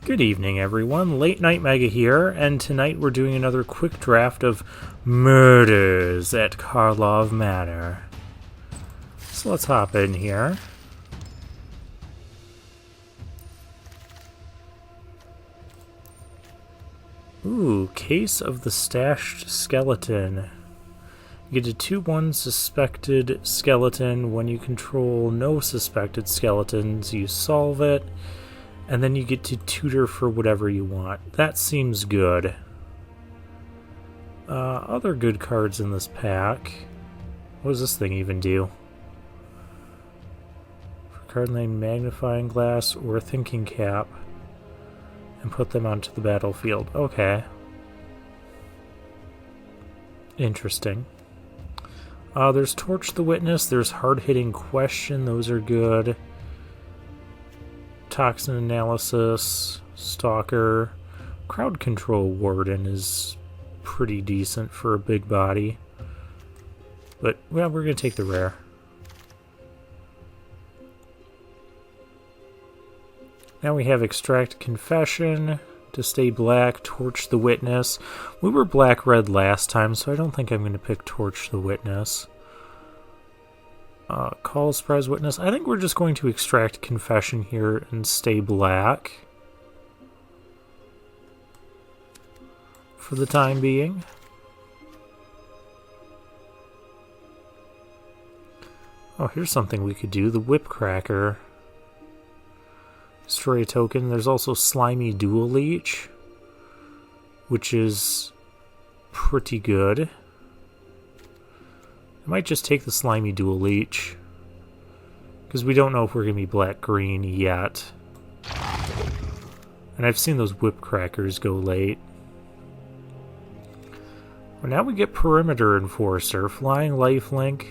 Good evening, everyone. Late Night Mega here, and tonight we're doing another quick draft of Murders at Karlov Manor. So let's hop in here. Ooh, Case of the Stashed Skeleton. You get a 2-1 suspected skeleton. When you control no suspected skeletons, you solve it. And then you get to tutor for whatever you want. That seems good. Other good cards in this pack. What does this thing even do? For card name, Magnifying Glass or Thinking Cap. And put them onto the battlefield. Okay. Interesting. There's Torch the Witness. There's Hard-Hitting Question. Those are good. Toxin Analysis, Stalker, Crowd Control Warden is pretty decent for a big body. But, well, we're going to take the rare. Now we have Extract Confession to stay black, Torch the Witness. We were black-red last time, so I don't think I'm going to pick Torch the Witness. Call Surprise Witness. I think we're just going to Extract Confession here and stay black for the time being. Oh, here's something we could do. The Whip Cracker. Destroy a token. There's also Slimy Dual Leech, which is pretty good. I might just take the Slimy Dual Leech, because we don't know if we're going to be black-green yet. And I've seen those Whip Crackers go late. Well, now we get Perimeter Enforcer, Flying Lifelink.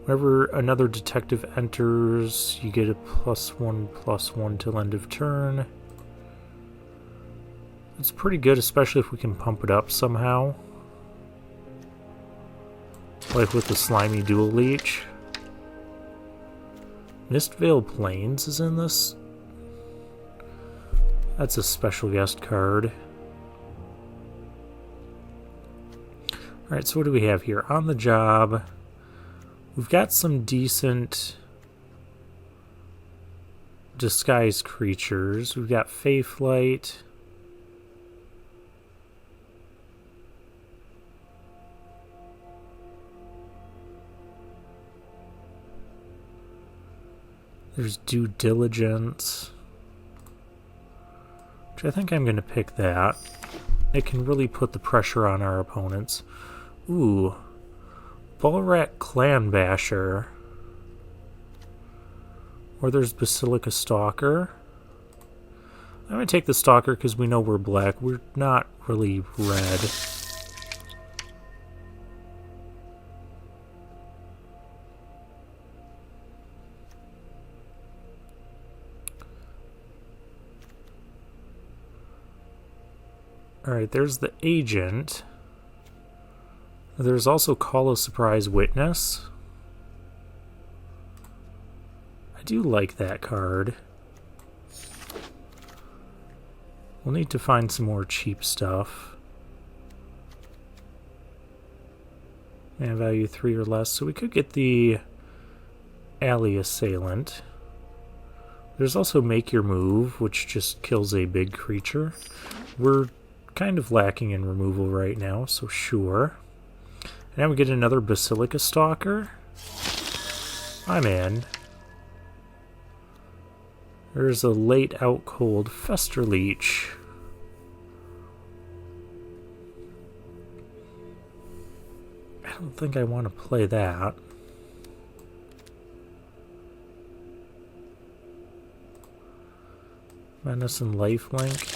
Whenever another detective enters, you get a +1/+1 till end of turn. It's pretty good, especially if we can pump it up somehow. Like with the Slimy Dual Leech. Mistvale Plains is in this. That's a special guest card. Alright, so what do we have here? On the Job. We've got some decent disguised creatures. We've got Faithlight. There's Due Diligence, which I think I'm going to pick that. It can really put the pressure on our opponents. Ooh. Bullrat Clan Basher. Or there's Basilica Stalker. I'm going to take the Stalker because we know we're black. We're not really red. Alright, there's the Agent. There's also Call a Surprise Witness. I do like that card. We'll need to find some more cheap stuff. Man value 3 or less, so we could get the Alley Assailant. There's also Make Your Move, which just kills a big creature. We're kind of lacking in removal right now, so sure. And now we get another Basilica Stalker. I'm in. There's a late out cold Fester Leech. I don't think I want to play that. Menace and Lifelink.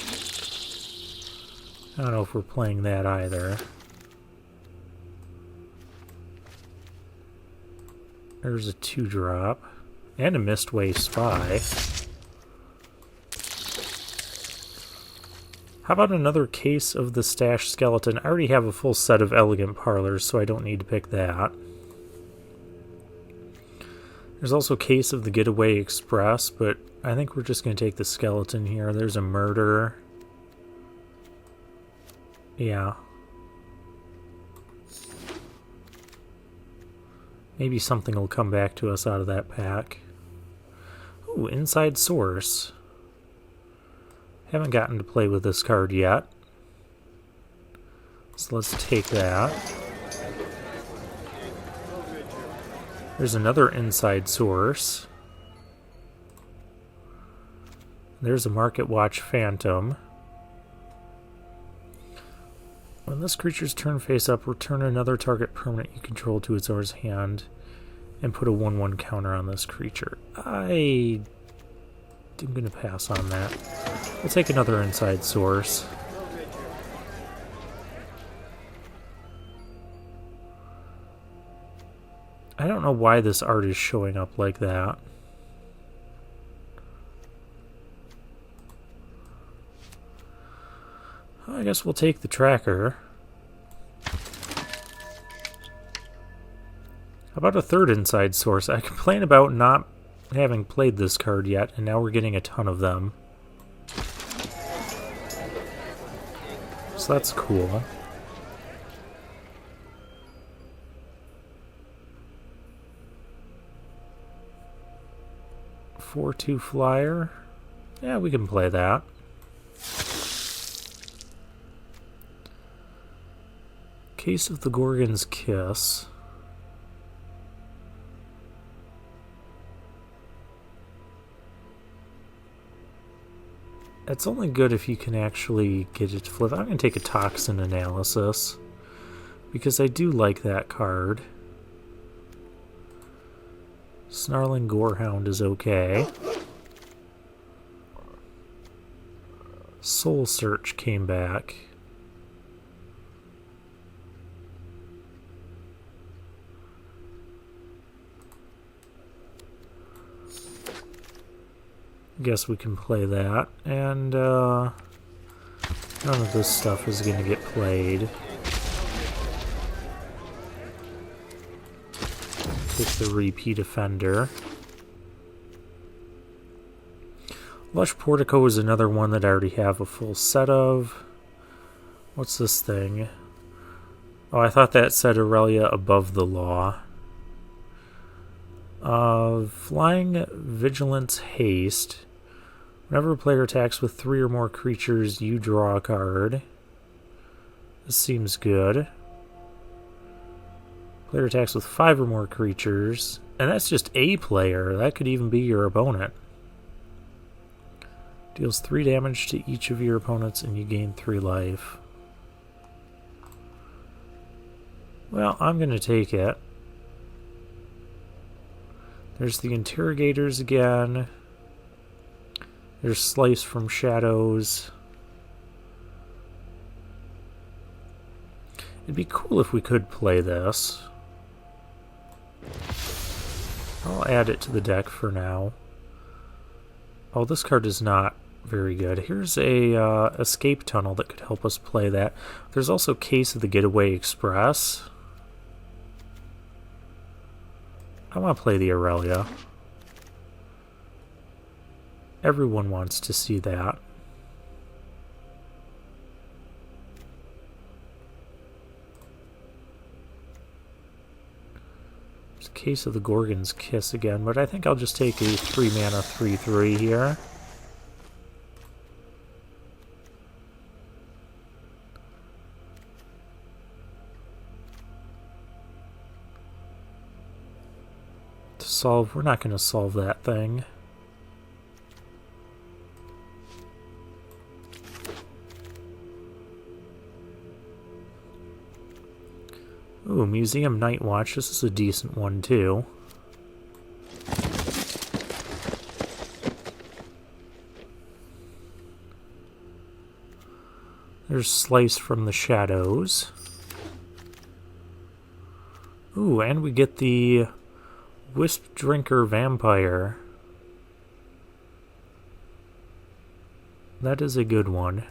I don't know if we're playing that either. There's a 2-drop. And a Mistway Spy. How about another Case of the Stashed Skeleton? I already have a full set of Elegant Parlors, so I don't need to pick that. There's also Case of the Getaway Express, but I think we're just going to take the skeleton here. There's a murder. Yeah. Maybe something will come back to us out of that pack. Ooh, Inside Source. Haven't gotten to play with this card yet. So let's take that. There's another Inside Source. There's a Market Watch Phantom. When this creature's turn face up, return another target permanent you control to its owner's hand and put a 1/1 counter on this creature. I'm going to pass on that. We'll take another Inside Source. I don't know why this art is showing up like that. Well, I guess we'll take the tracker. How about a third Inside Source? I complain about not having played this card yet, and now we're getting a ton of them. So that's cool. A 4/2 flyer. Yeah, we can play that. Case of the Gorgon's Kiss. It's only good if you can actually get it to flip. I'm going to take a Toxin Analysis because I do like that card. Snarling Gorehound is okay. Soul Search came back. Guess we can play that, and none of this stuff is going to get played. Take the Repeat Offender. Lush Portico is another one that I already have a full set of. What's this thing? Oh, I thought that said Aurelia Above the Law. Flying Vigilance Haste. Whenever a player attacks with 3 or more creatures, you draw a card. This seems good. Player attacks with 5 or more creatures. And that's just a player. That could even be your opponent. Deals 3 damage to each of your opponents and you gain 3 life. Well, I'm going to take it. There's the Interrogators again. There's Slice from Shadows. It'd be cool if we could play this. I'll add it to the deck for now. Oh, this card is not very good. Here's a Escape Tunnel that could help us play that. There's also Case of the Getaway Express. I want to play the Aurelia. Everyone wants to see that. There's Case of the Gorgon's Kiss again, but I think I'll just take a 3-mana 3/3 here. To solve, we're not going to solve that thing. Ooh, Museum Night Watch. This is a decent one, too. There's Slice from the Shadows. Ooh, and we get the Wisp Drinker Vampire. That is a good one.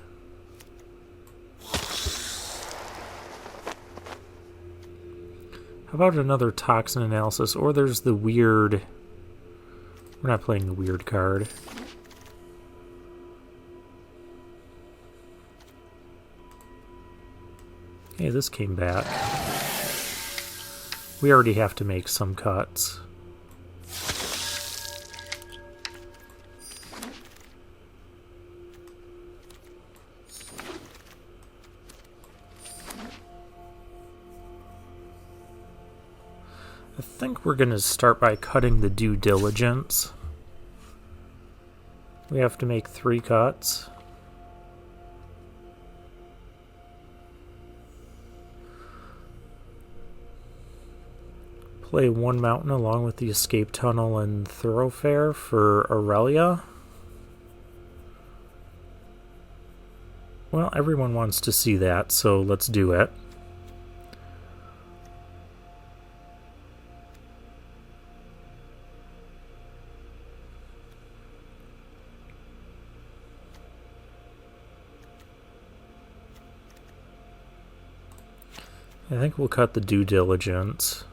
How about another Toxin Analysis? Or there's the weird We're not playing the weird card. Hey, this came back. We already have to make some cuts. I think we're going to start by cutting the due diligence. We have to make 3 cuts. Play 1 mountain along with the escape tunnel and thoroughfare for Aurelia. Well, everyone wants to see that, so let's do it. I think we'll cut the due diligence.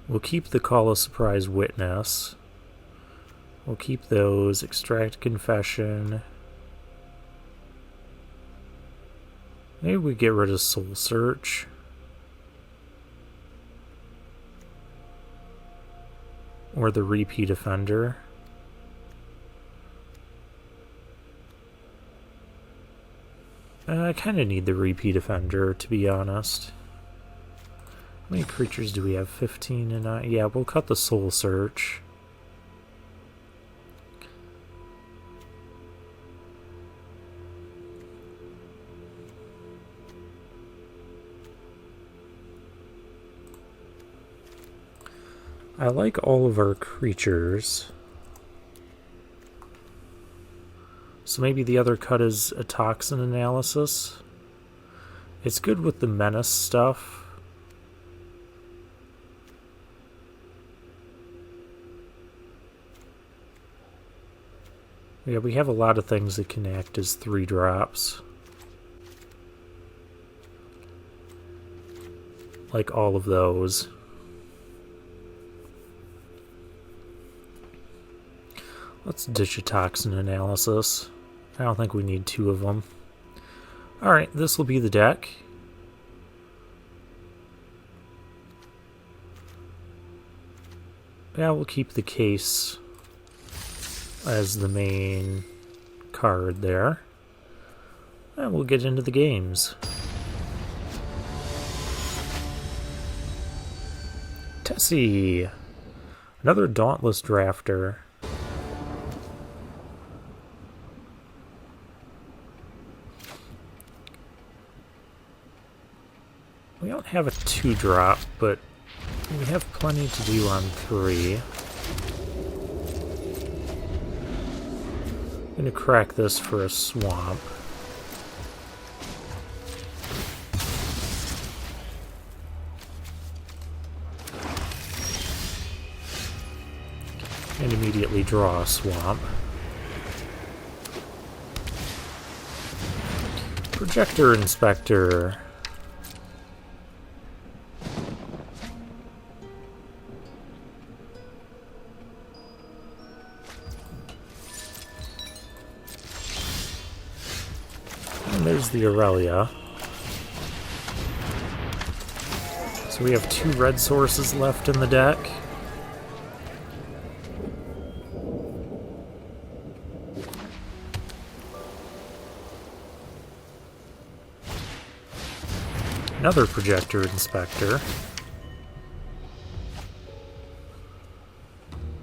We'll keep the call a surprise witness. We'll keep those. Extract confession. Maybe we get rid of soul search. Or the repeat offender. I kind of need the repeat offender, to be honest. How many creatures do we have? 15 and yeah, we'll cut the soul search. I like all of our creatures. So maybe the other cut is a toxin analysis. It's good with the menace stuff. Yeah, we have a lot of things that can act as 3 drops. Like all of those. Let's ditch a toxin analysis. I don't think we need 2 of them. Alright, this will be the deck. Yeah, we'll keep the case as the main card there. And we'll get into the games. Tessie! Another Dauntless Drafter. We don't have a 2-drop, but we have plenty to do on 3. I'm gonna crack this for a swamp. And immediately draw a swamp. Projector Inspector. There's the Aurelia. So we have 2 red sources left in the deck. Another Projector Inspector.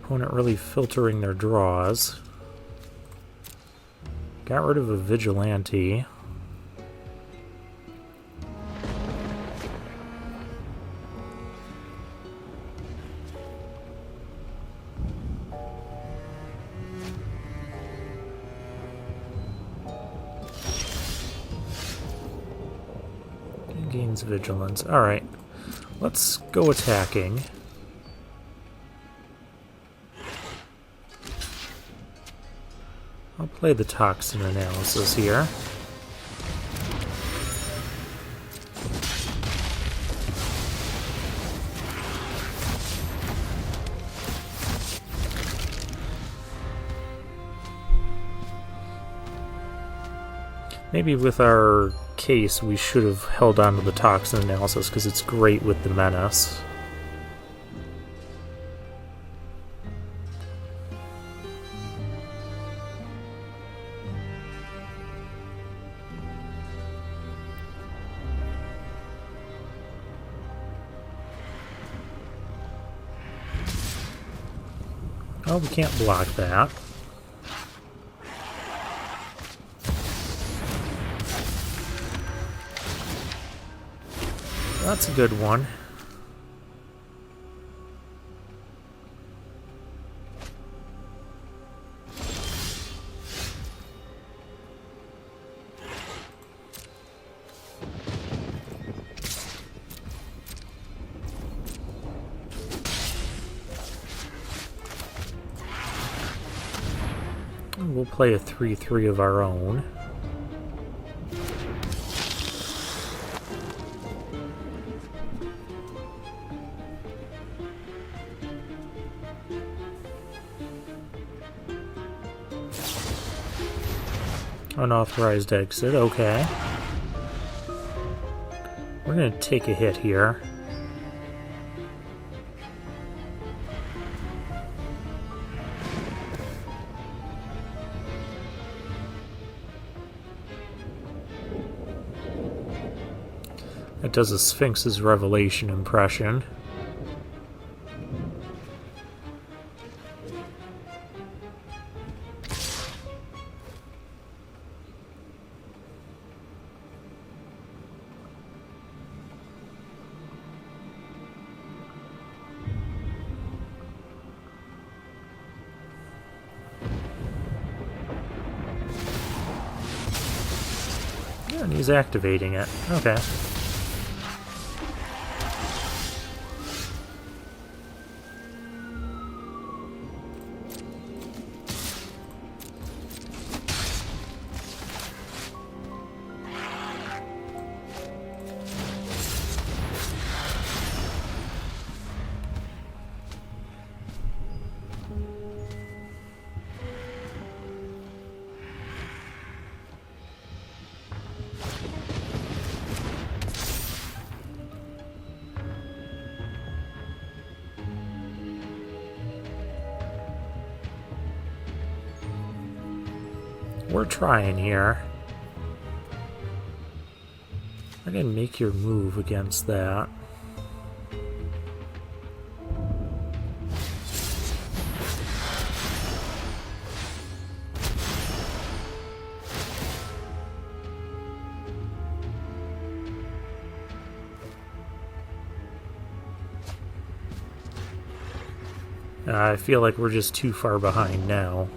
Opponent really filtering their draws. Got rid of a Vigilante. Gains vigilance. Alright. Let's go attacking. I'll play the toxin analysis here. Maybe with our case we should have held on to the toxin analysis because it's great with the menace. Oh, we can't block that. That's a good one. We'll play a 3-3 of our own. Unauthorized exit, okay. We're gonna take a hit here. It does a Sphinx's Revelation impression. Yeah, and he's activating it. Okay. We're trying here. I can make your move against that. I feel like we're just too far behind now.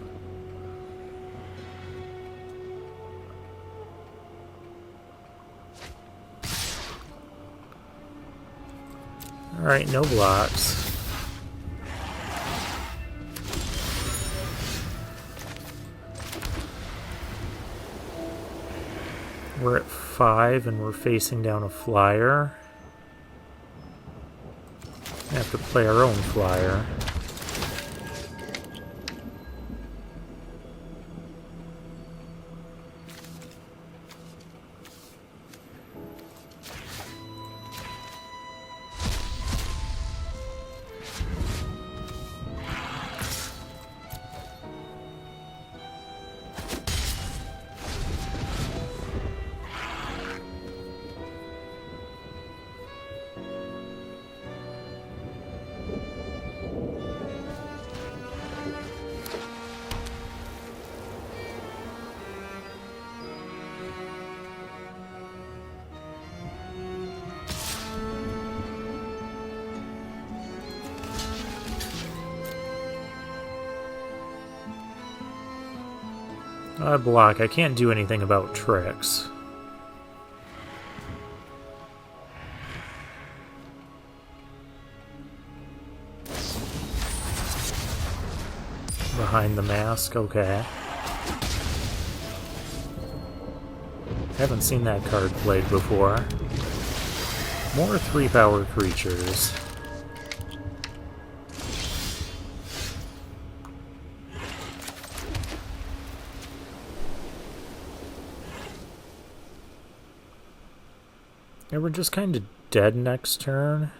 Alright, no blocks. We're at 5 and we're facing down a flyer. We have to play our own flyer. I block. I can't do anything about tricks. Behind the mask, okay. Haven't seen that card played before. More 3-power creatures. Yeah, we're just kind of dead next turn.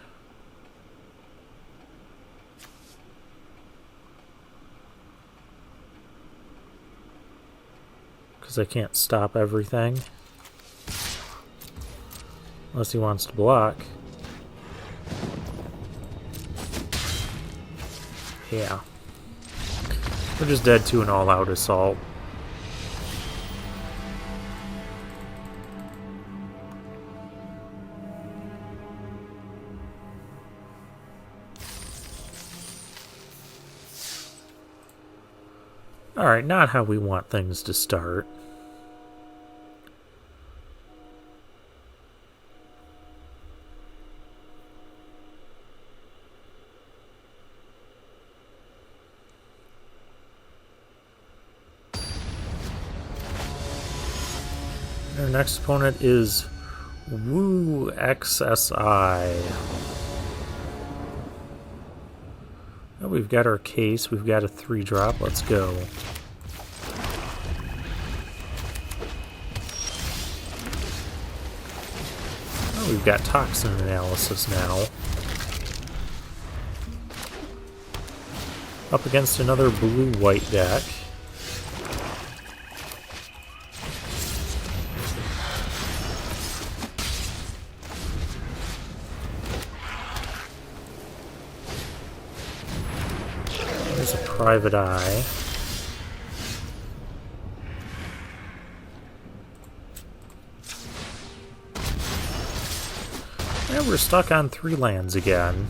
Because I can't stop everything. Unless he wants to block. Yeah. We're just dead to an all-out assault. Alright, not how we want things to start. Our next opponent is Woo XSI. Oh, we've got our case, we've got a 3-drop, let's go. Oh, we've got toxin analysis now. Up against another blue-white deck. There's a private eye. And we're stuck on 3 lands again.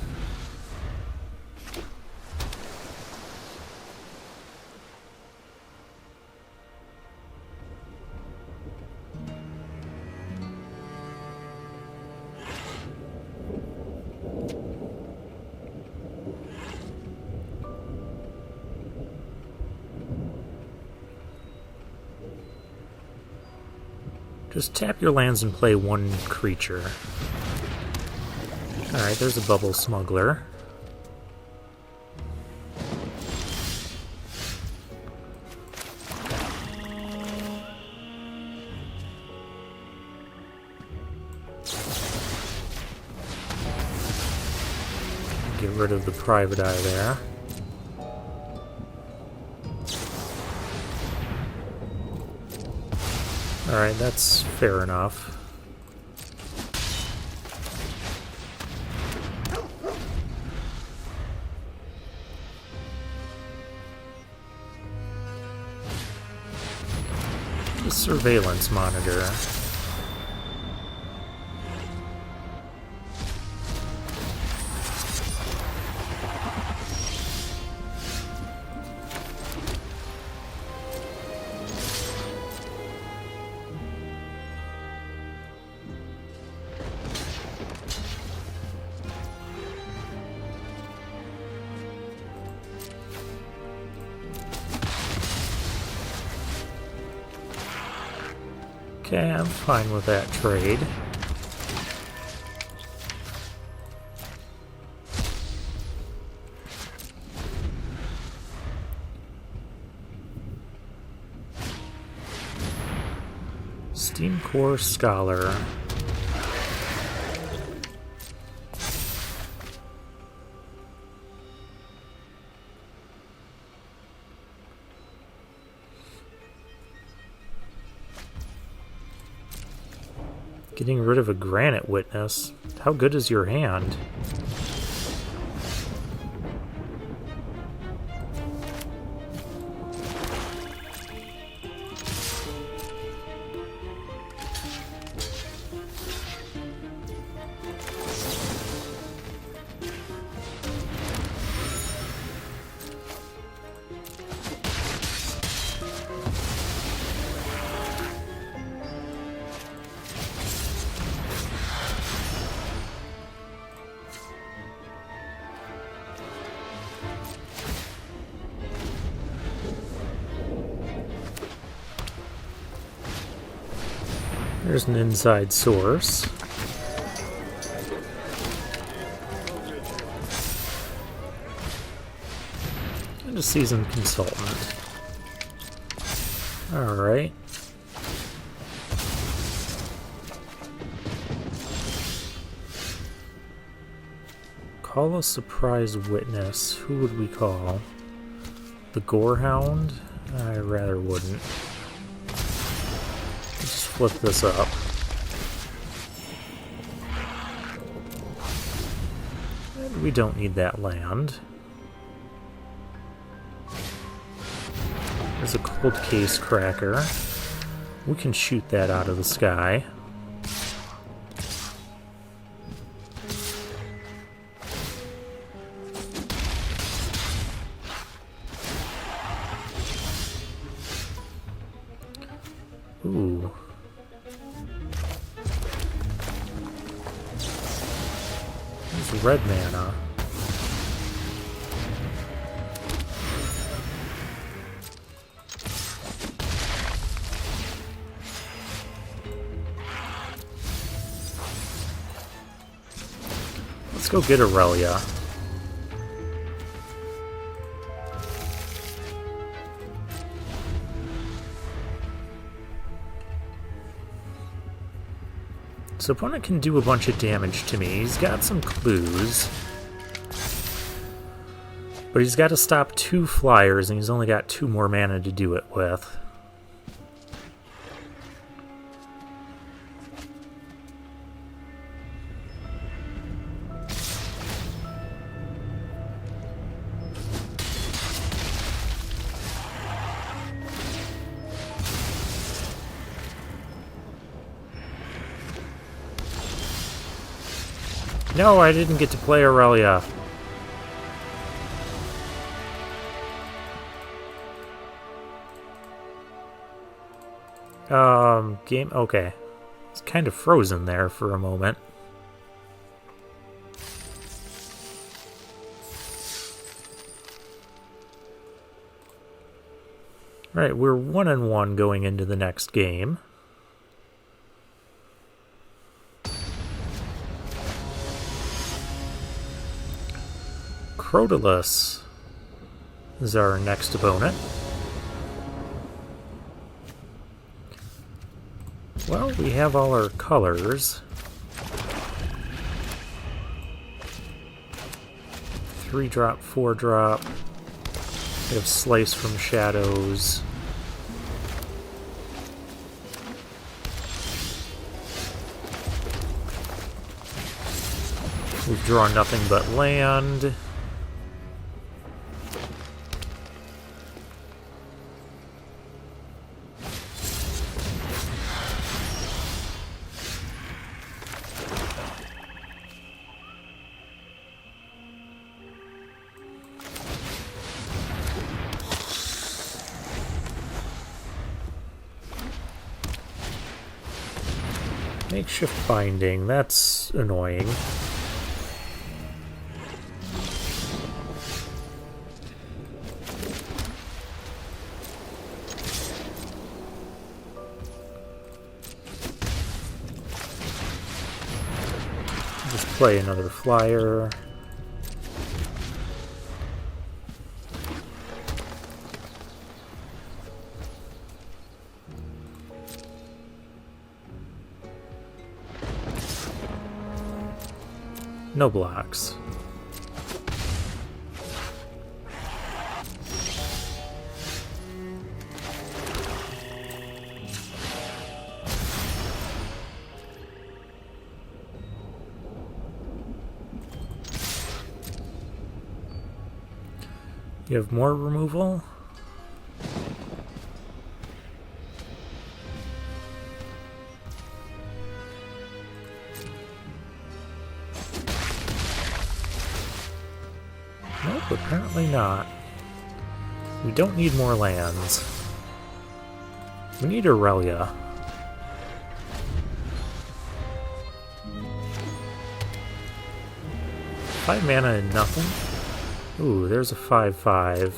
Just tap your lands and play 1 creature. Alright, there's a bubble smuggler. Get rid of the private eye there. Alright, that's fair enough. The surveillance monitor. Okay, I'm fine with that trade. Steam Core Scholar. Getting rid of a Granite Witness. How good is your hand? There's an inside source. And a seasoned consultant. Alright. Call a surprise witness. Who would we call? The Gorehound? I rather wouldn't. Let's flip this up. And we don't need that land. There's a cold case cracker. We can shoot that out of the sky. Ooh. There's red mana. Let's go get Aurelia. So opponent can do a bunch of damage to me. He's got some clues. But he's got to stop 2 flyers, and he's only got 2 more mana to do it with. No, I didn't get to play Aurelia. Game... okay. It's kind of frozen there for a moment. Right, we're 1-1 going into the next game. Crotalus is our next opponent. Well, we have all our colors. 3-drop, 4-drop. We have Slice from Shadows. We've drawn nothing but land. Makeshift binding, that's annoying. Just play another flyer. No blocks. You have more removal? Nope, apparently not. We don't need more lands. We need Aurelia. 5 mana and nothing? Ooh, there's a 5/5.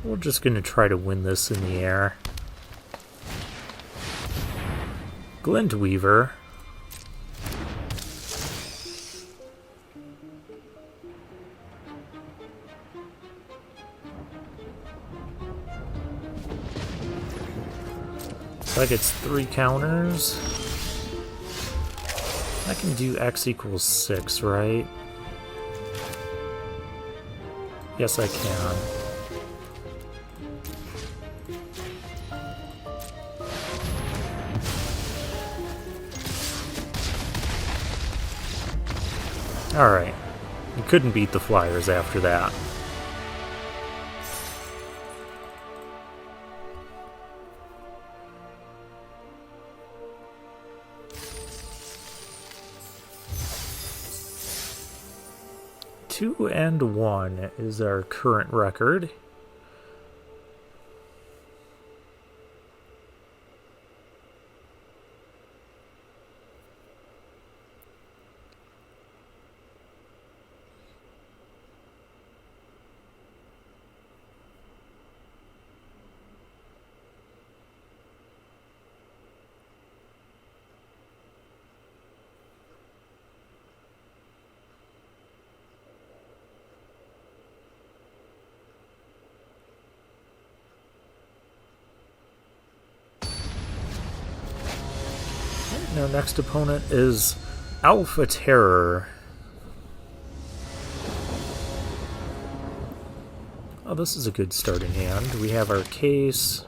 We're just going to try to win this in the air. Glint Weaver. So that gets 3 counters. I can do X equals 6, right? Yes, I can. Alright. You couldn't beat the Flyers after that. Two and 1 is our current record. Our next opponent is Alpha Terror. Oh, this is a good starting hand. We have our Case,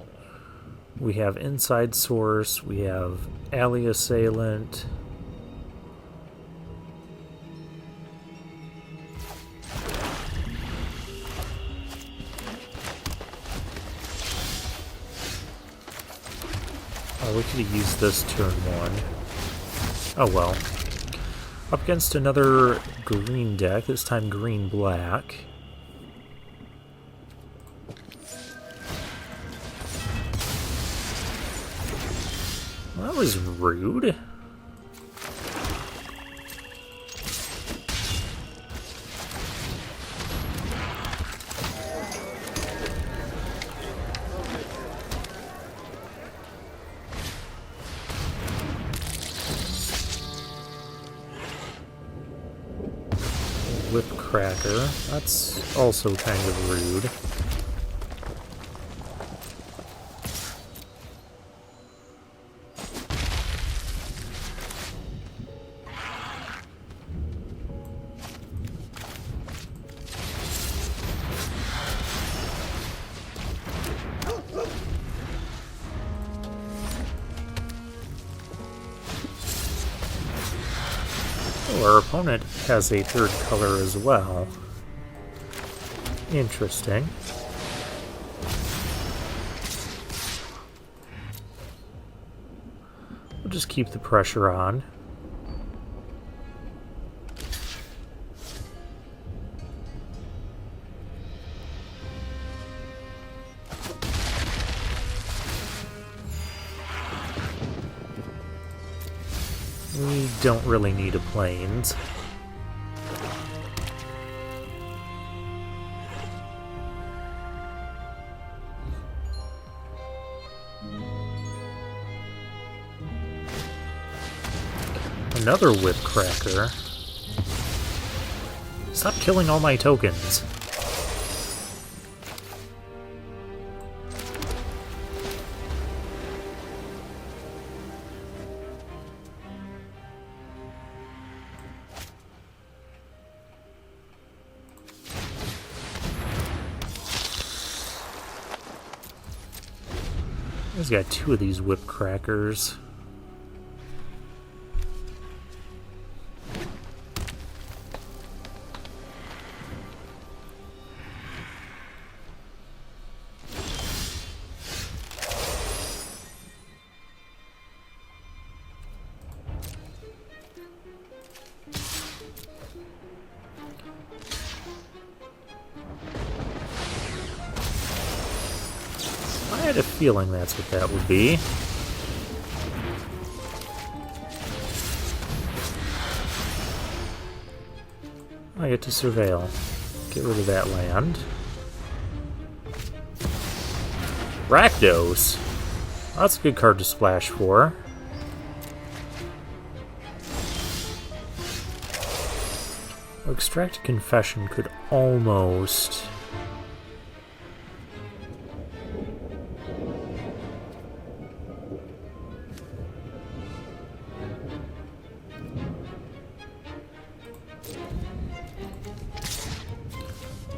we have Inside Source, we have Alley Assailant. Oh, we could have used this turn 1. Oh well. Up against another green deck, this time green-black. Well, that was rude. Whip Cracker. That's also kind of rude. Our opponent has a third color as well. Interesting. We'll just keep the pressure on. We don't really need a plains. Another Whip Cracker. Stop killing all my tokens. He's got 2 of these Whip Crackers. I had a feeling that's what that would be. I get to surveil. Get rid of that land. Rakdos. That's a good card to splash for. Extract Confession could almost...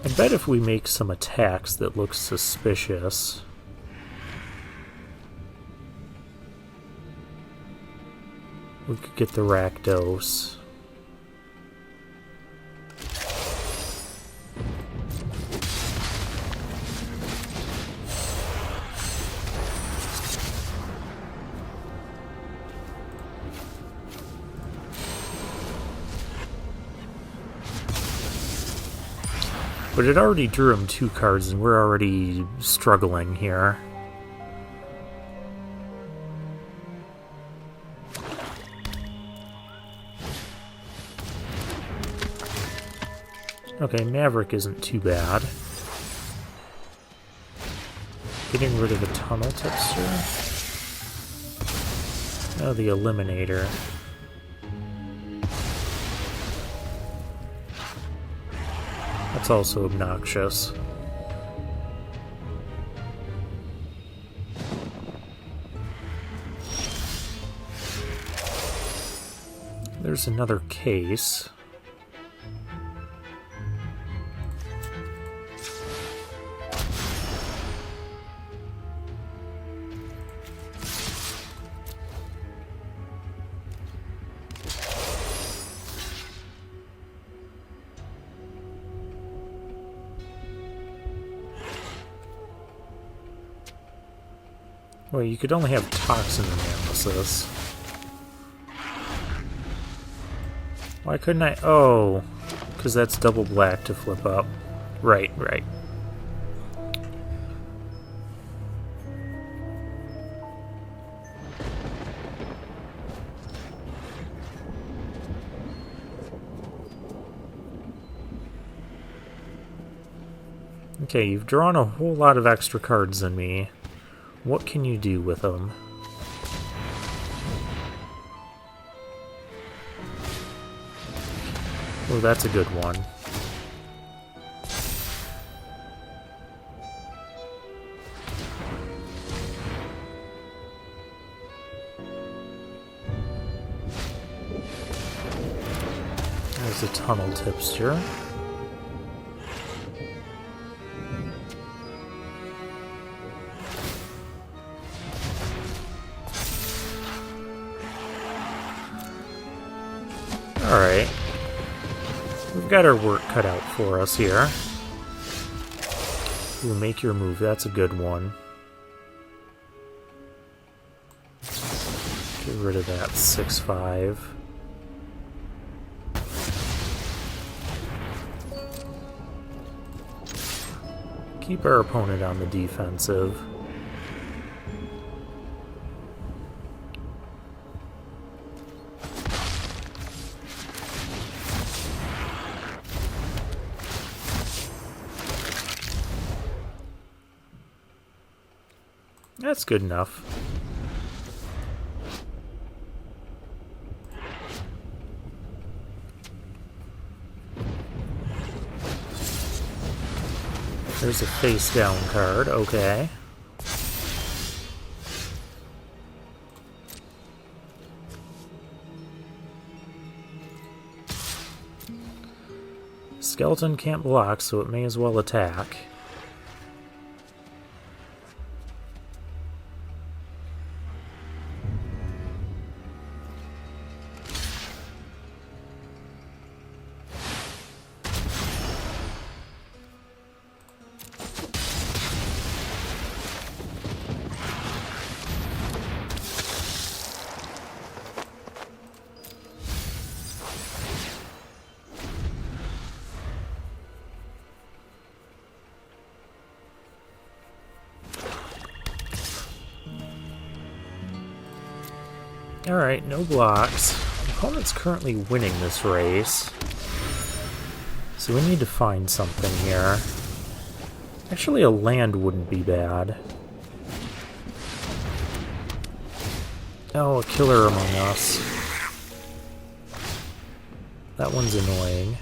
I bet if we make some attacks that look suspicious... we could get the Rakdos. But it already drew him 2 cards, and we're already struggling here. Okay, Maverick isn't too bad. Getting rid of a Tunnel Tipster. Oh, the Eliminator. That's also obnoxious. There's another case. Well, you could only have Toxin Analysis. Why couldn't I? Oh, because that's double black to flip up. Right, right. Okay, you've drawn a whole lot of extra cards than me. What can you do with them? Oh, that's a good one. There's a Tunnel Tipster. Alright. We've got our work cut out for us here. Ooh, make your move. That's a good one. Get rid of that 6/5. Keep our opponent on the defensive. That's good enough. There's a face down card, okay. Skeleton can't block, so it may as well attack. Alright, no blocks. Opponent's currently winning this race. So we need to find something here. Actually, a land wouldn't be bad. Oh, a killer among us. That one's annoying.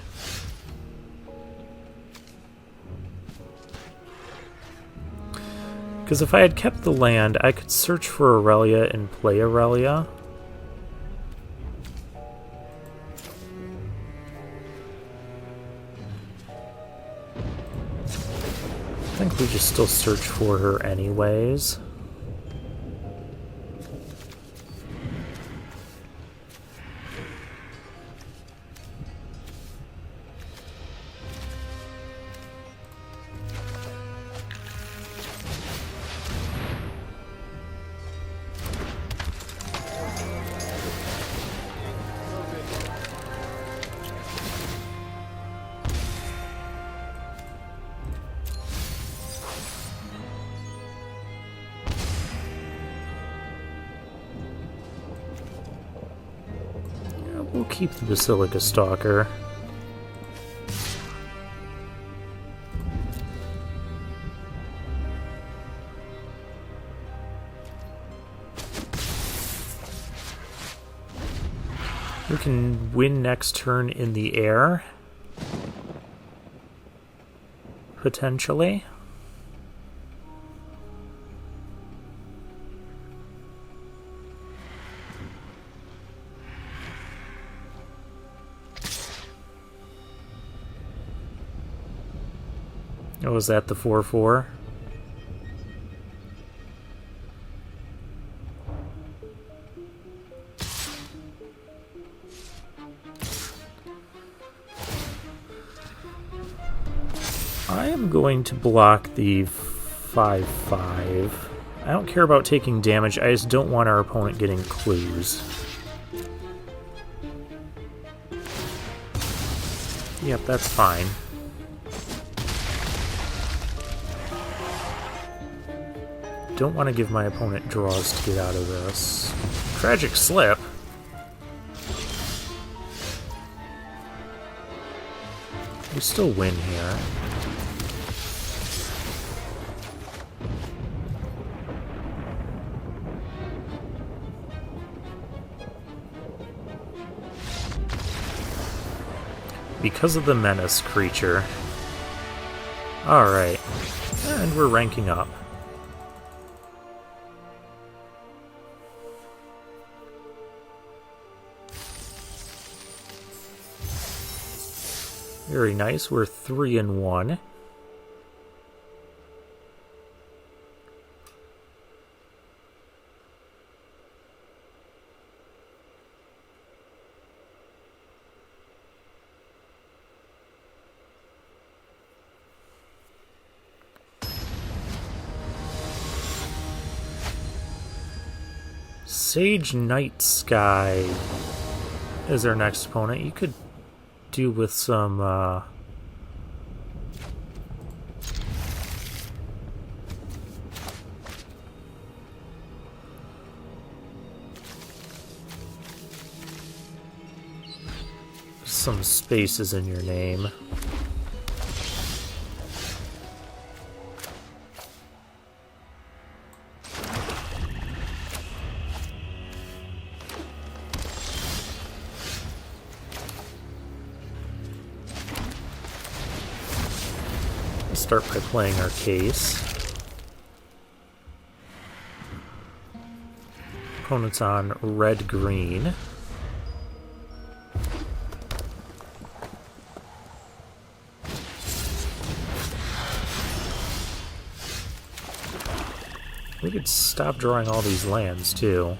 Because if I had kept the land, I could search for Aurelia and play Aurelia. I think we just still search for her anyways. We'll keep the Basilica Stalker. We can win next turn in the air. Potentially. Oh, was that the 4/4? I am going to block the 5/5. I don't care about taking damage, I just don't want our opponent getting clues. Yep, that's fine. Don't want to give my opponent draws to get out of this. Tragic slip. We still win here. Because of the menace creature. Alright. And we're ranking up. Very nice. We're 3-1. Sage Night Sky is our next opponent. You could do with some some spaces in your name. Start by playing our case. Opponent's on red-green. We could stop drawing all these lands, too.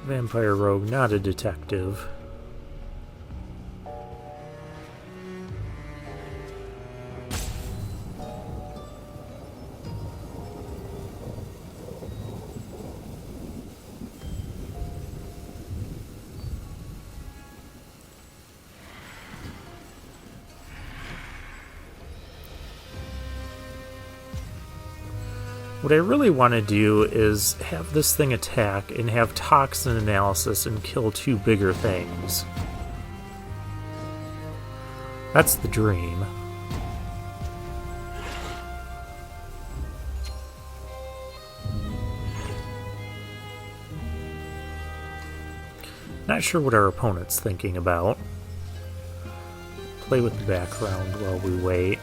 Vampire Rogue, not a detective. What I really want to do is have this thing attack and have toxin analysis and kill two bigger things. That's the dream. Not sure what our opponent's thinking about. Play with the background while we wait.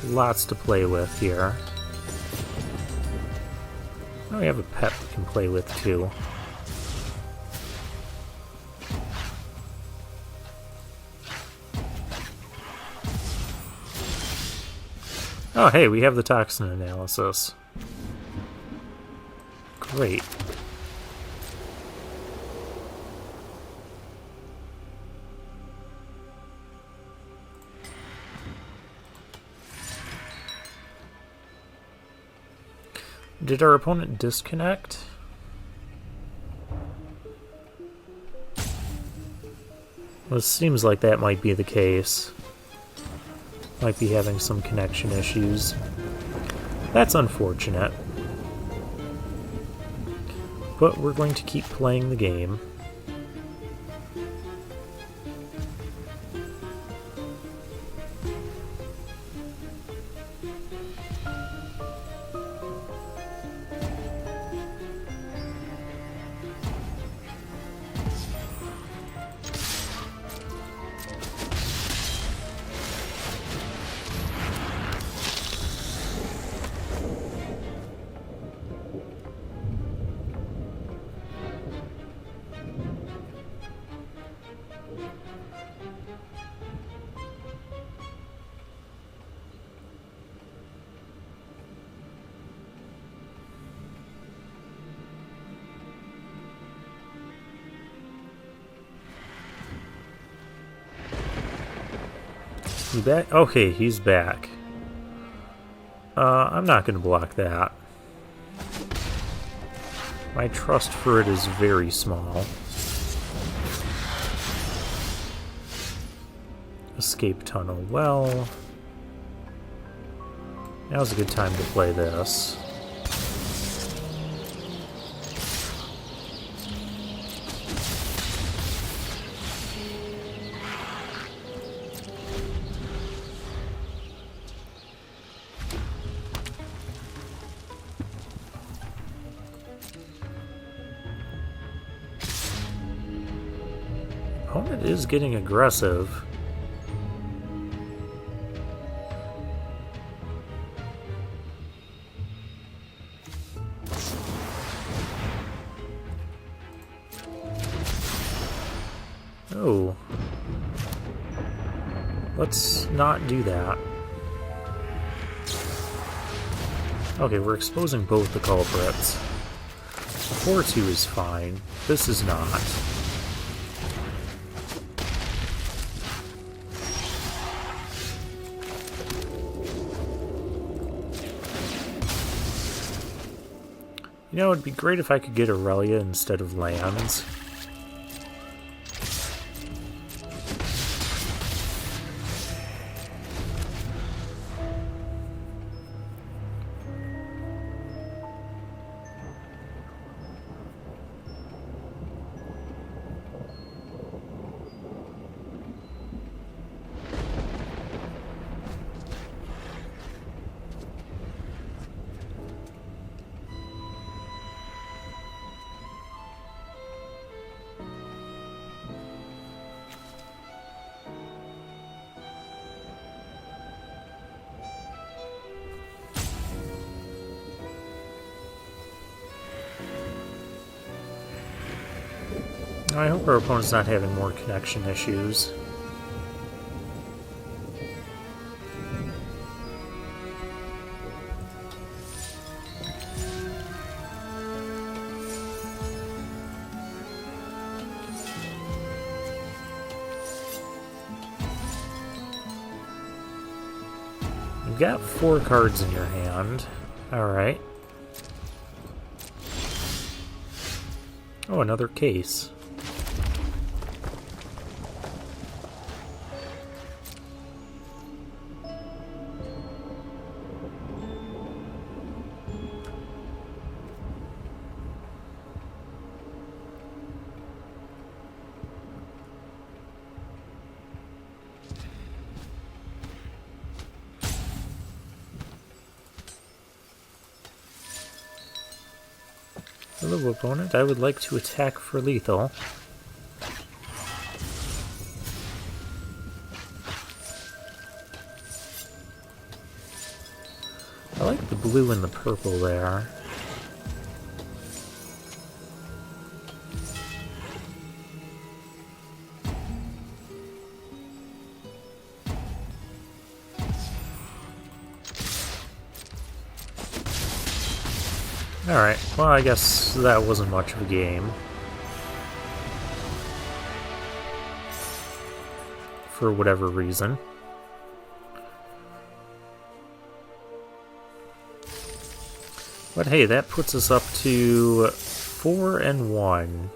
Lots to play with here. Oh, we have a pet we can play with too. Oh, hey, we have the toxin analysis. Great. Did our opponent disconnect? Well, it seems like that might be the case. Might be having some connection issues. That's unfortunate. But we're going to keep playing the game. He back? Okay, he's back. I'm not going to block that. My trust for it is very small. Escape tunnel. Well, now's a good time to play this. Opponent is getting aggressive. Oh. Let's not do that. Okay, we're exposing both the culprits. 4-2 is fine. This is not. You know, it'd be great if I could get Aurelia instead of lands. I hope our opponent's not having more connection issues. You've got 4 cards in your hand. Alright. Oh, another case. Hello, opponent. I would like to attack for lethal. I like the blue and the purple there. Alright, well I guess that wasn't much of a game. For whatever reason. But hey, that puts us up to 4-1.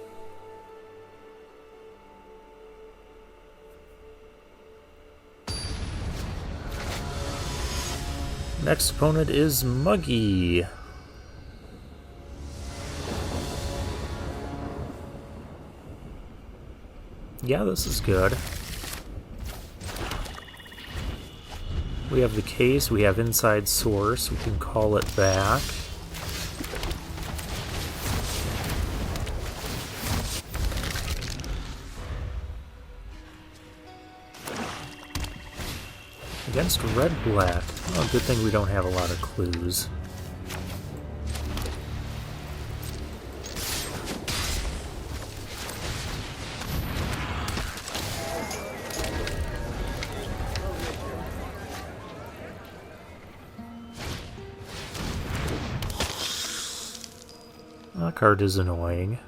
Next opponent is Muggy. Yeah, this is good. We have the case, we have inside source, we can call it back. Against red-black. Oh, good thing we don't have a lot of clues. That card is annoying.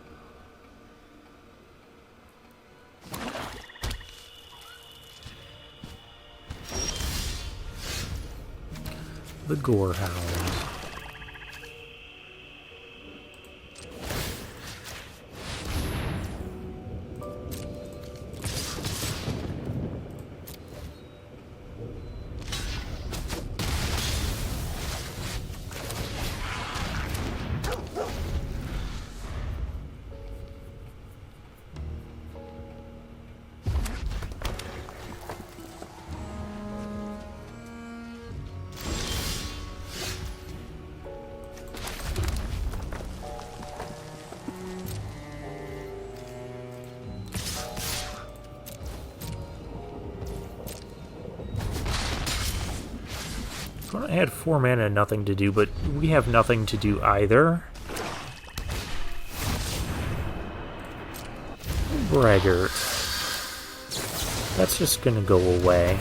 The Gorehound. Well, I had 4 mana and nothing to do, but we have nothing to do either. Braggart. That's just gonna go away.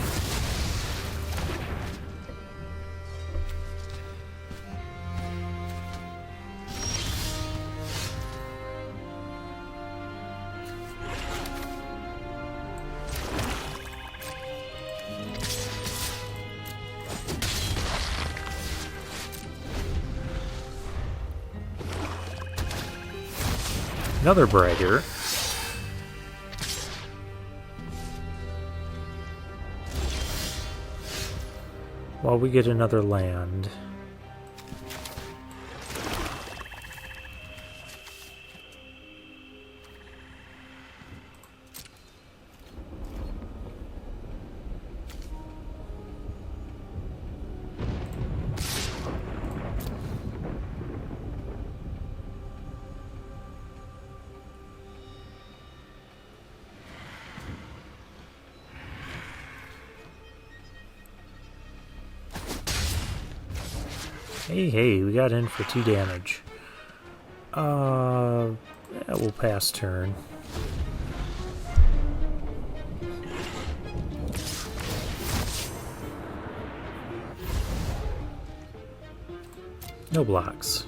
Another Braggart. While we get another land. Hey, we got in for 2 damage. Yeah, we'll pass turn. No blocks.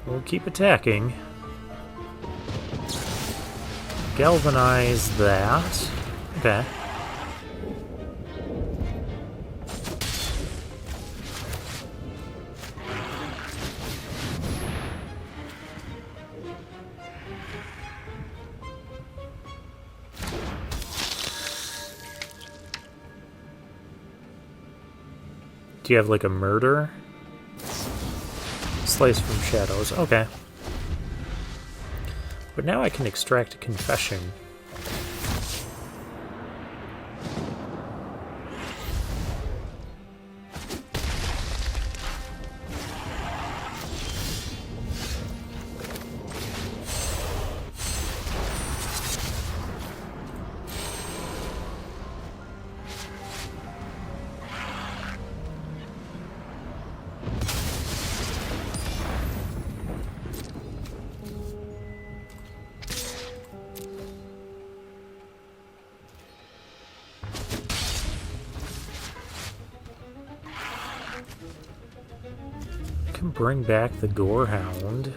We'll keep attacking. Galvanize that. Okay. Do you have like a murder? Slice from shadows. Okay. But now I can extract a confession. Can bring back the Gorehound.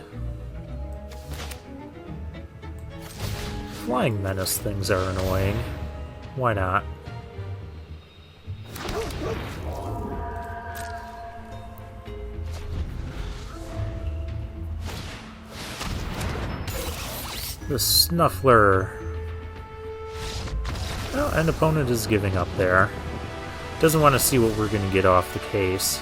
Flying menace things are annoying. Why not? The Snuffler. Well, an opponent is giving up there. Doesn't want to see what we're going to get off the case.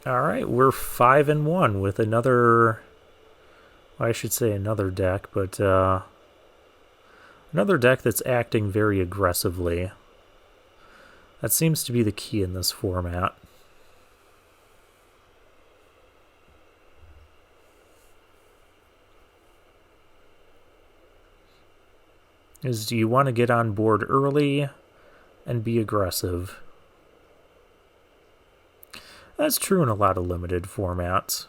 Alright, we're 5-1 with another... Well, I should say another deck, but another deck that's acting very aggressively. That seems to be the key in this format. Is do you want to get on board early and be aggressive? That's true in a lot of limited formats.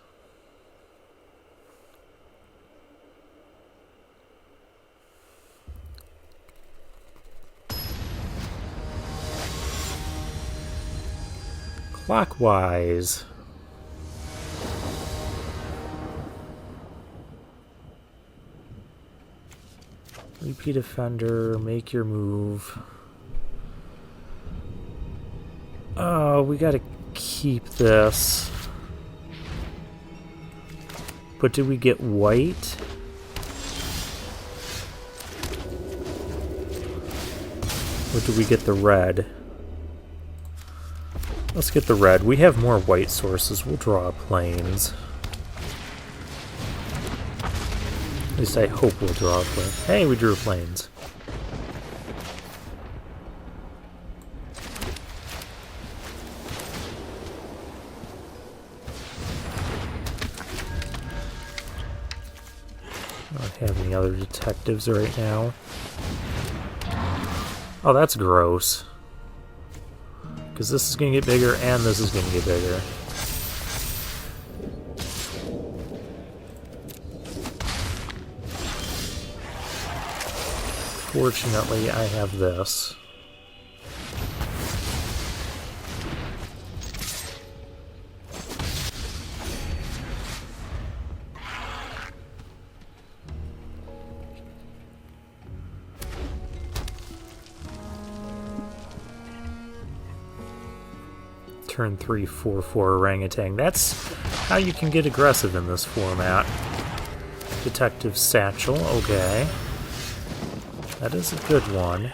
Clockwise. Repeat offender, make your move. Oh, we gotta keep this. But did we get white? Or did we get the red? Let's get the red. We have more white sources. We'll draw plains. At least I hope we'll draw a plane. Hey, we drew plains. I don't have any other detectives right now. Oh, that's gross. Because this is going to get bigger and this is going to get bigger. Fortunately, I have this. Turn 3, 4/4 orangutan. That's how you can get aggressive in this format. Detective Satchel, okay. That is a good one.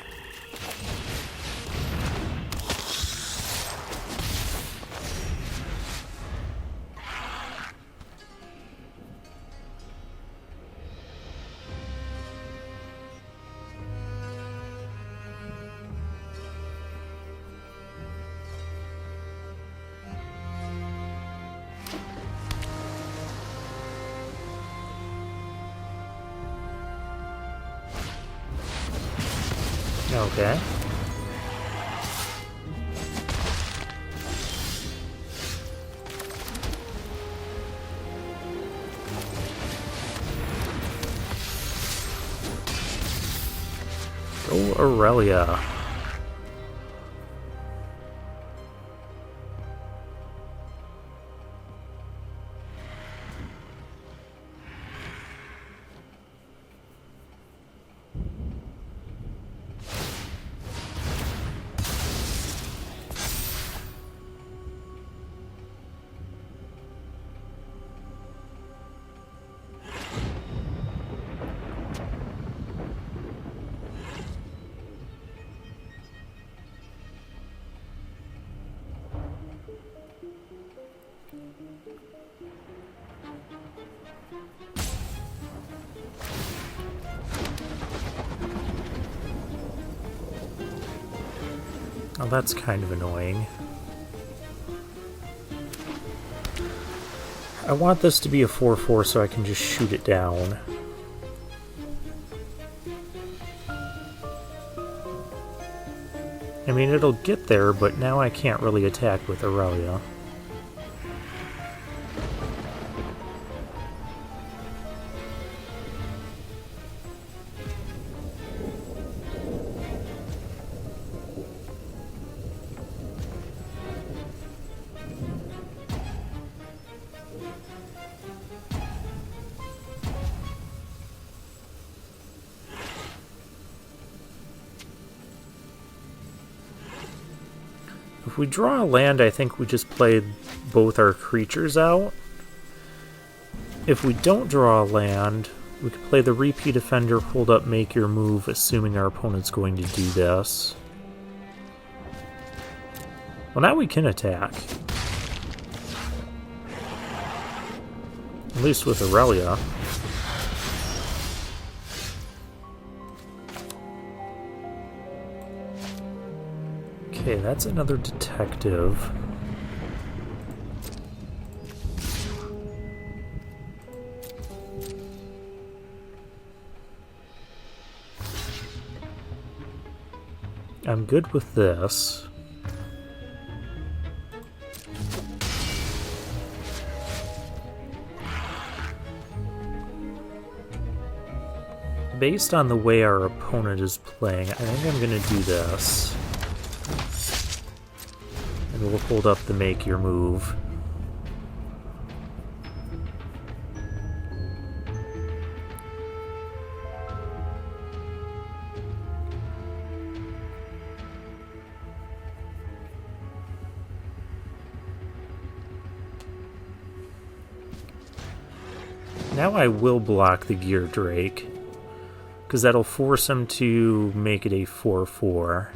Okay. Go Aurelia. Oh, that's kind of annoying. I want this to be a 4/4 so I can just shoot it down. I mean, it'll get there, but now I can't really attack with Aurelia. If we draw a land, I think we just play both our creatures out. If we don't draw a land, we could play the Repeat Offender, hold up, make your move, assuming our opponent's going to do this. Well, now we can attack. At least with Aurelia. Okay, that's another detective. I'm good with this. Based on the way our opponent is playing, I think I'm going to do this. And we'll hold up the make your move. Now I will block the Gear Drake, because that'll force him to make it a 4/4.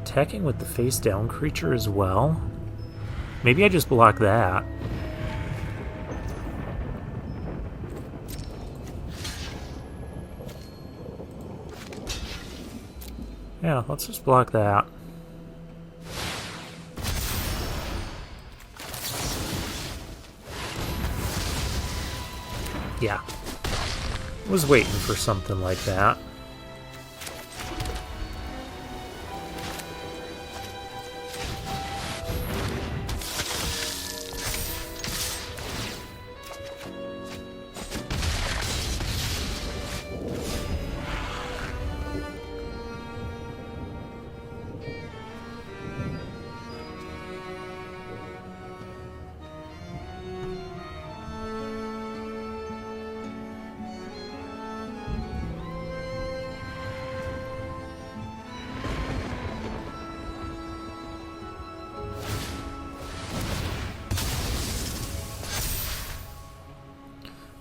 Attacking with the face down creature as well? Maybe I just block that. Yeah, let's just block that. Yeah. Was waiting for something like that.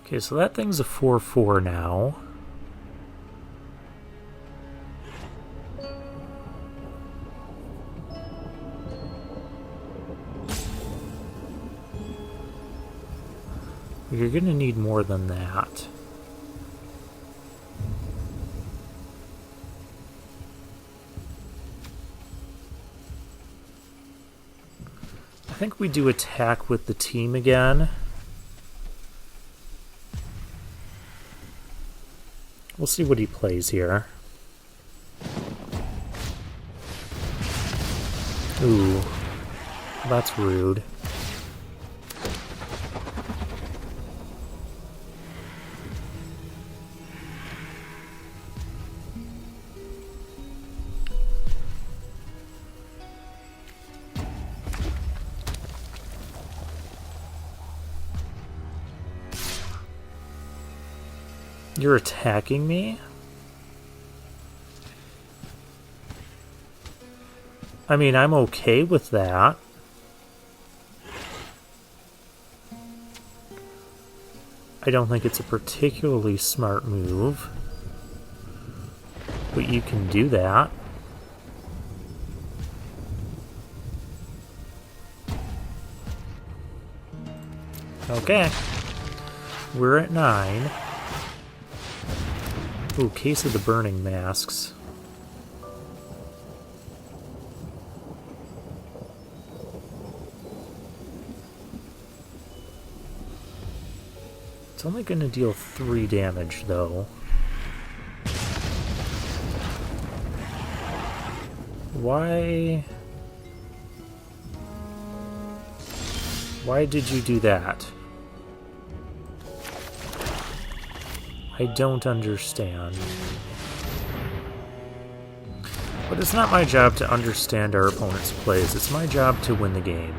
Okay, so that thing's a 4/4 now. You're gonna need more than that. I think we do attack with the team again. We'll see what he plays here. Ooh, that's rude. You're attacking me? I mean, I'm okay with that. I don't think it's a particularly smart move. But you can do that. Okay. We're at 9. Ooh, Case of the Burning Masks. It's only going to deal 3 damage, though. Why did you do that? I don't understand. But it's not my job to understand our opponent's plays. It's my job to win the game.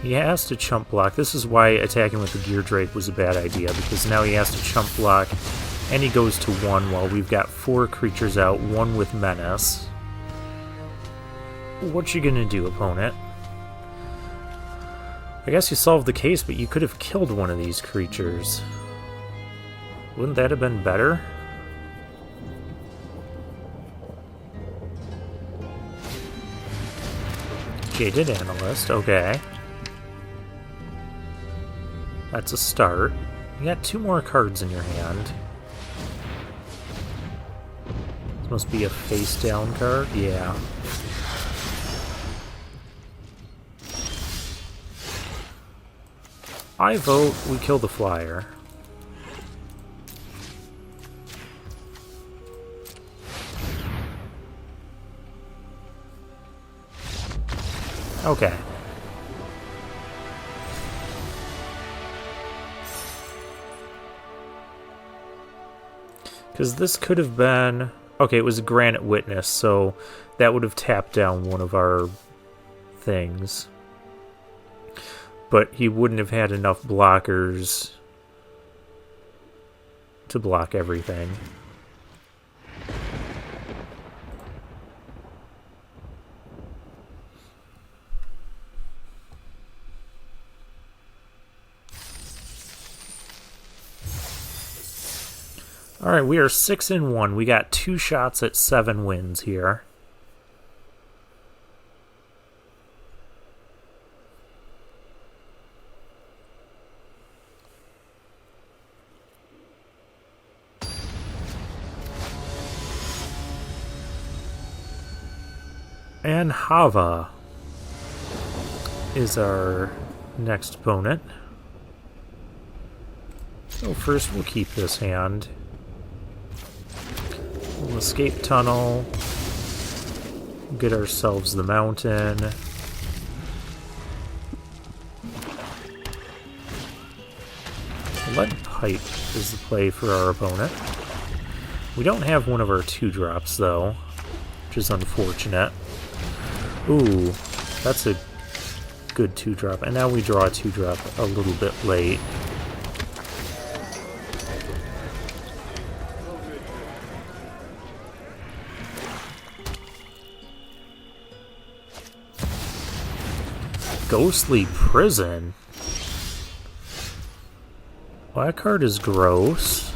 He has to chump block. This is why attacking with the Gear Drake was a bad idea, because now he has to chump block, and he goes to 1 while we've got 4 creatures out, 1 with Menace. What you gonna do, opponent? I guess you solved the case, but you could have killed one of these creatures. Wouldn't that have been better? Jaded Analyst, okay. That's a start. You got 2 more cards in your hand. This must be a face-down card? Yeah. I vote we kill the flyer. Okay. Because this could have been... Okay, it was a Granite Witness, so that would have tapped down one of our things. But he wouldn't have had enough blockers to block everything. Alright, we are 6-1. We got 2 shots at 7 wins here. And Hava is our next opponent. So first we'll keep this hand. We'll escape tunnel, get ourselves the mountain. Lead Pipe is the play for our opponent. We don't have one of our 2-drops though, which is unfortunate. Ooh, that's a good 2-drop. And now we draw a 2-drop a little bit late. Ghostly Prison? Well, that card is gross.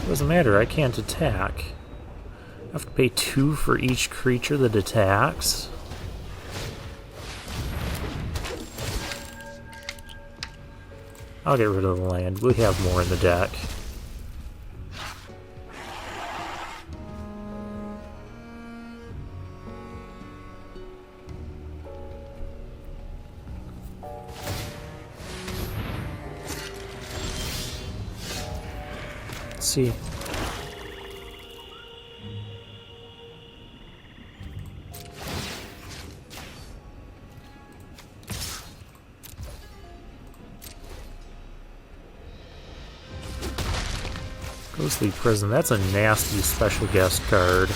Doesn't matter, I can't attack. I have to pay 2 for each creature that attacks. I'll get rid of the land. We have more in the deck. Let's see. Ghostly Prison, that's a nasty special guest card.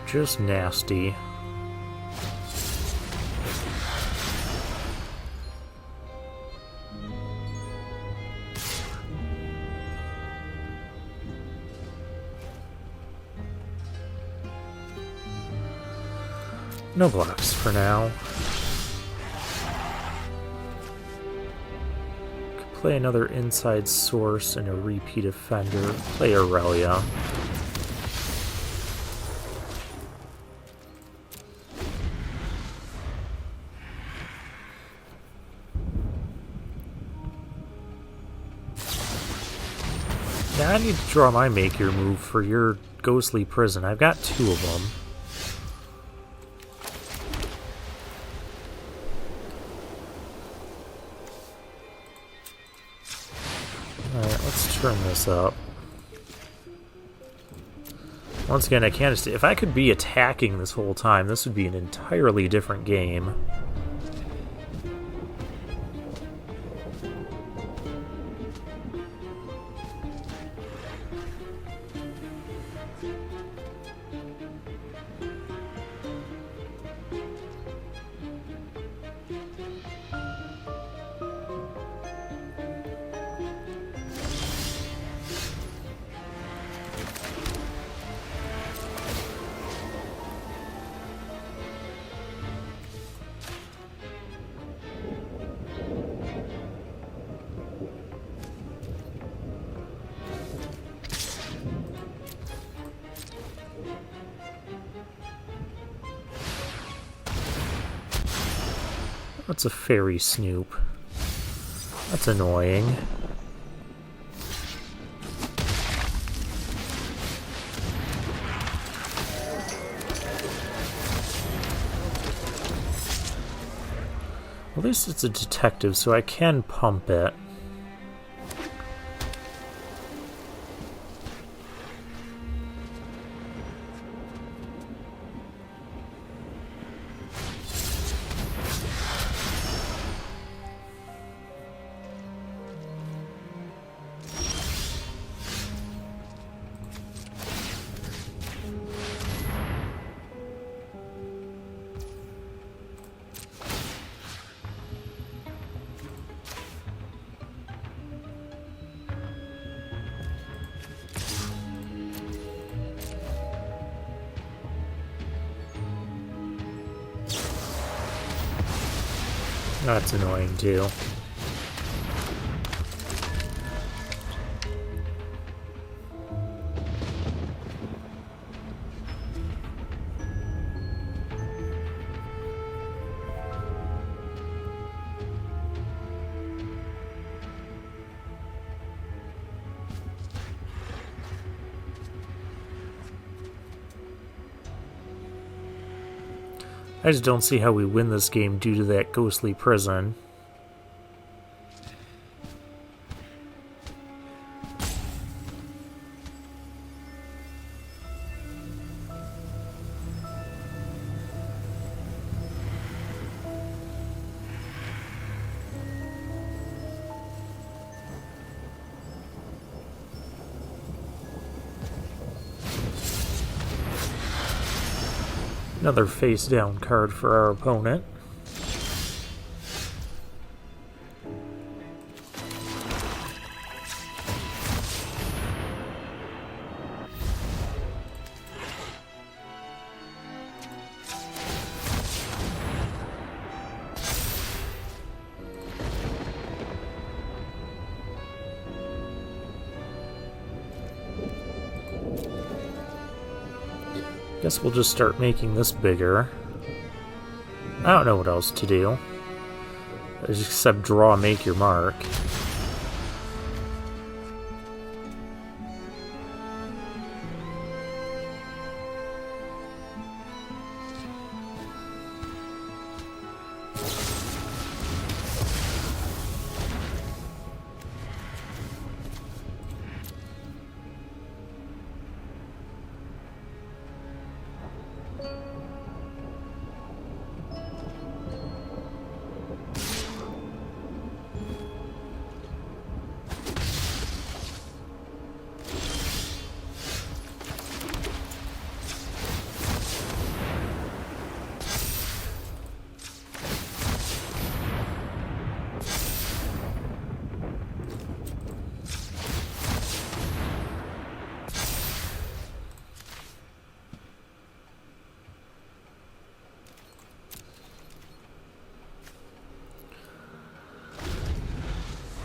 Just nasty. No blocks for now. Could play another Inside Source and a Repeat Offender. Play Aurelia. Yeah, I need to draw my Make Your Move for your Ghostly Prison. I've got 2 of them. Alright, let's turn this up. Once again, I can't just... If I could be attacking this whole time, this would be an entirely different game. What's a Fairy Snoop? That's annoying. At least it's a detective, so I can pump it. That's annoying too. I just don't see how we win this game due to that Ghostly Prison. Another face-down card for our opponent. Guess we'll just start making this bigger. I don't know what else to do. Except draw, make your mark.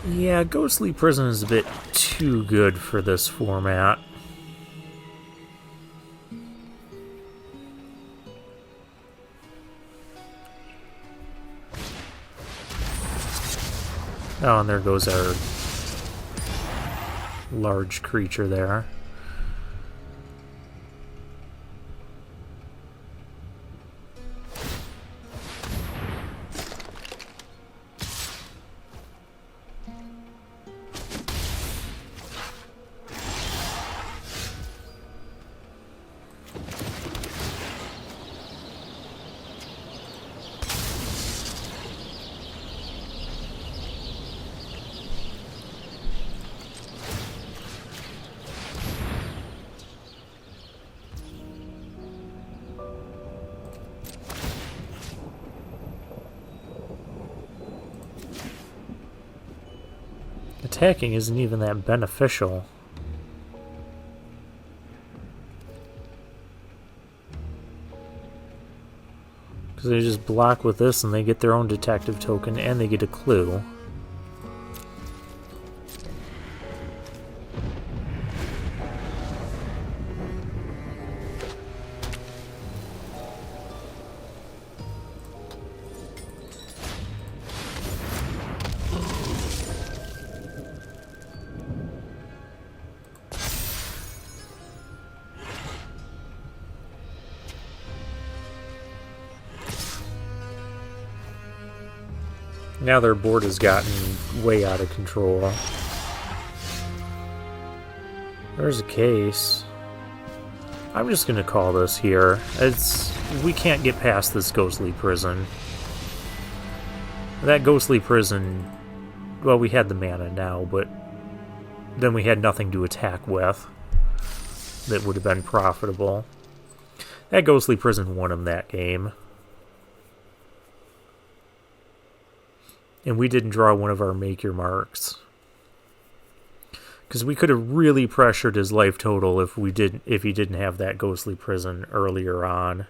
Yeah, Ghostly Prison is a bit too good for this format. Oh, and there goes our large creature there. Attacking isn't even that beneficial. Because they just block with this and they get their own detective token and they get a clue. Now their board has gotten way out of control. There's a case. I'm just gonna call this here. We can't get past this ghostly prison. That ghostly prison, well, we had the mana now, but then we had nothing to attack with that would have been profitable. That ghostly prison won him that game. And we didn't draw one of our make your marks. Because we could have really pressured his life total if he didn't have that ghostly prison earlier on.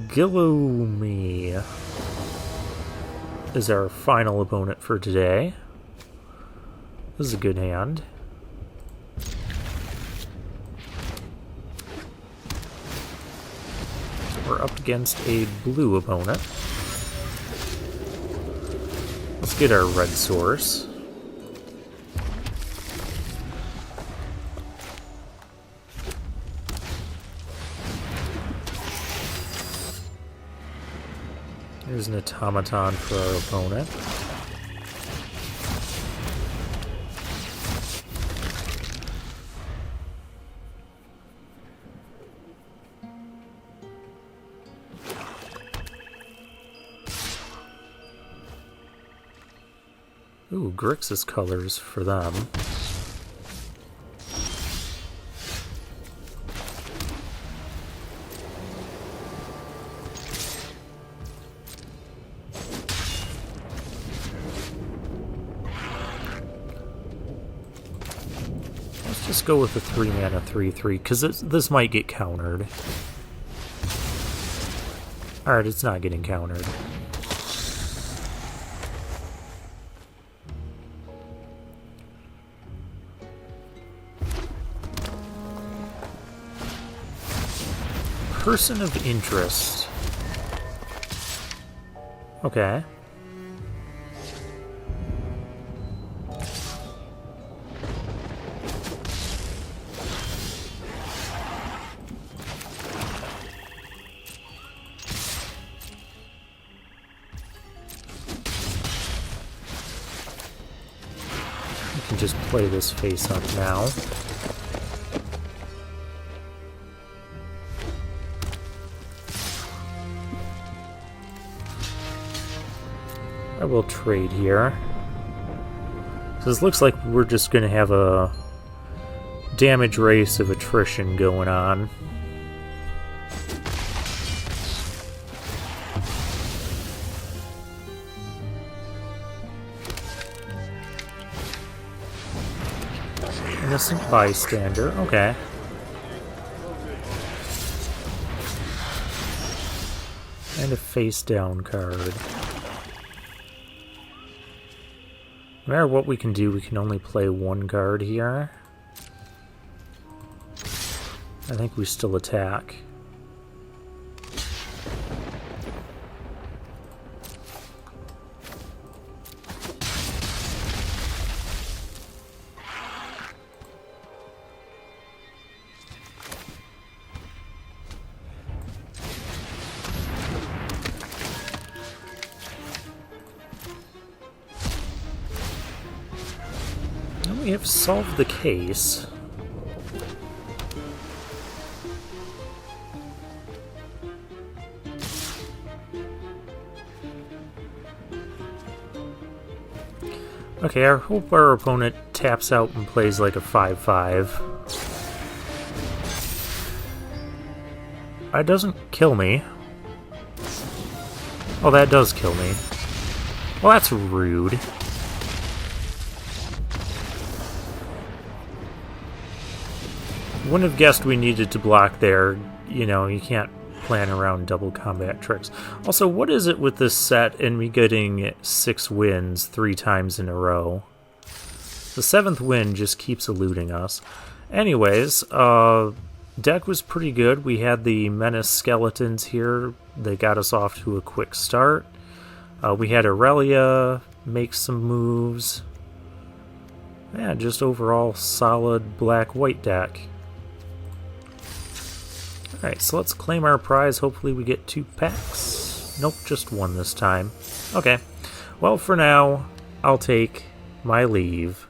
Gilloomy is our final opponent for today. This is a good hand. We're up against a blue opponent. Let's get our red source. There's an automaton for our opponent. Ooh, Grixis colors for them. Let's just go with the 3-mana 3/3, because this might get countered. Alright, it's not getting countered. Person of interest. Okay. We can just play this face up now. I will trade here. So this looks like we're just going to have a damage race of attrition going on. Innocent bystander. Okay. And a face-down card. No matter what we can do, we can only play one card here. I think we still attack. We have solved the case. Okay, I hope our opponent taps out and plays like a 5-5. That doesn't kill me. Oh, that does kill me. Well, that's rude. Wouldn't have guessed we needed to block there. You know, you can't plan around double combat tricks. Also, what is it with this set and me getting 6 wins 3 times in a row? The 7th win just keeps eluding us. Anyways, deck was pretty good. We had the Menace Skeletons here. They got us off to a quick start. We had Aurelia make some moves. Yeah, just overall solid black-white deck. Alright, so let's claim our prize. Hopefully we get 2 packs. Nope, just 1 this time. Okay. Well, for now, I'll take my leave.